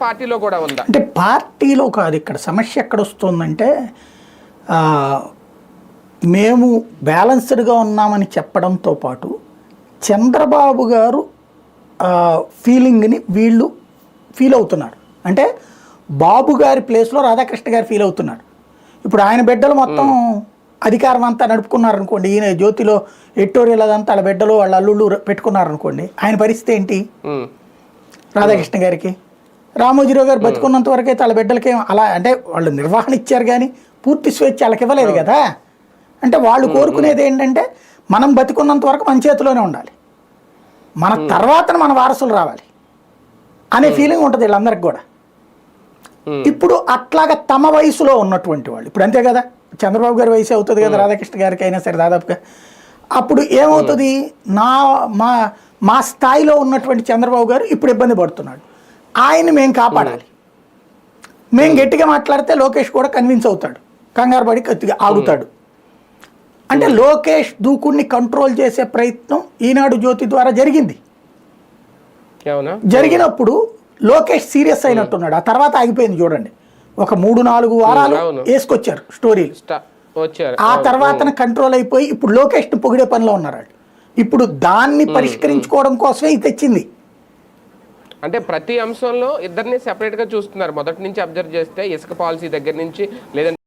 పార్టీలో కూడా ఉందా? అంటే పార్టీలో కాదు, ఇక్కడ సమస్య ఎక్కడ వస్తుందంటే మేము బ్యాలెన్స్డ్గా ఉన్నామని చెప్పడంతో పాటు చంద్రబాబు గారు ఫీలింగ్ని వీళ్ళు ఫీల్ అవుతున్నారు. అంటే బాబు గారి ప్లేస్లో రాధాకృష్ణ గారు ఫీల్ అవుతున్నారు. ఇప్పుడు ఆయన బిడ్డలు మొత్తం అధికారం అంతా నడుపుకున్నారనుకోండి, ఈయన జ్యోతిలో ఎడిటోరియల్ అదంతా వాళ్ళ బిడ్డలు వాళ్ళ అల్లుళ్ళు పెట్టుకున్నారనుకోండి, ఆయన పరిస్థితి ఏంటి? రాధాకృష్ణ గారికి రామోజీరావు గారు బతుకున్నంత వరకు అయితే వాళ్ళ బిడ్డలకి అలా, అంటే వాళ్ళు నిర్వహణ ఇచ్చారు కానీ పూర్తి స్వేచ్ఛ వాళ్ళకి ఇవ్వలేదు కదా. అంటే వాళ్ళు కోరుకునేది ఏంటంటే మనం బతుకున్నంత వరకు మన చేతిలోనే ఉండాలి, మన తర్వాత మన వారసులు రావాలి అనే ఫీలింగ్ ఉంటుంది వీళ్ళందరికి కూడా. ఇప్పుడు అట్లాగా తమ వయసులో ఉన్నటువంటి వాళ్ళు ఇప్పుడు అంతే కదా, చంద్రబాబు గారి వయసు అవుతుంది కదా రాధాకృష్ణ గారికి అయినా సరే దాదాపుగా. అప్పుడు ఏమవుతుంది, మా స్థాయిలో ఉన్నటువంటి చంద్రబాబు గారు ఇప్పుడు ఇబ్బంది పడుతున్నాడు, ఆయన్ని మేము కాపాడాలి. మేము గట్టిగా మాట్లాడితే లోకేష్ కూడా కన్విన్స్ అవుతాడు, కంగారు పడి గట్టిగా ఆగుతాడు. అంటే లోకేష్ దూకుడిని కంట్రోల్ చేసే ప్రయత్నం ఈనాడు జ్యోతి ద్వారా జరిగింది. జరిగినప్పుడు లోకేష్ సీరియస్ అయినట్టున్నాడు, ఆ తర్వాత ఆగిపోయింది. చూడండి, ఒక 3-4 వారాలు వేసుకొచ్చారు స్టోరీలు, ఆ తర్వాత కంట్రోల్ అయిపోయి ఇప్పుడు లోకేష్ని పొగిడే పనిలో ఉన్నారు. ఇప్పుడు దాన్ని పరిష్కరించుకోవడం కోసమే ఇది తెచ్చింది. అంటే ప్రతి అంశంలో ఇద్దరిని సెపరేట్ గా చూస్తున్నారు మొదటి నుంచి అబ్జర్వ్ చేస్తే, ఇసుక పాలసీ దగ్గర నుంచి లేదంటే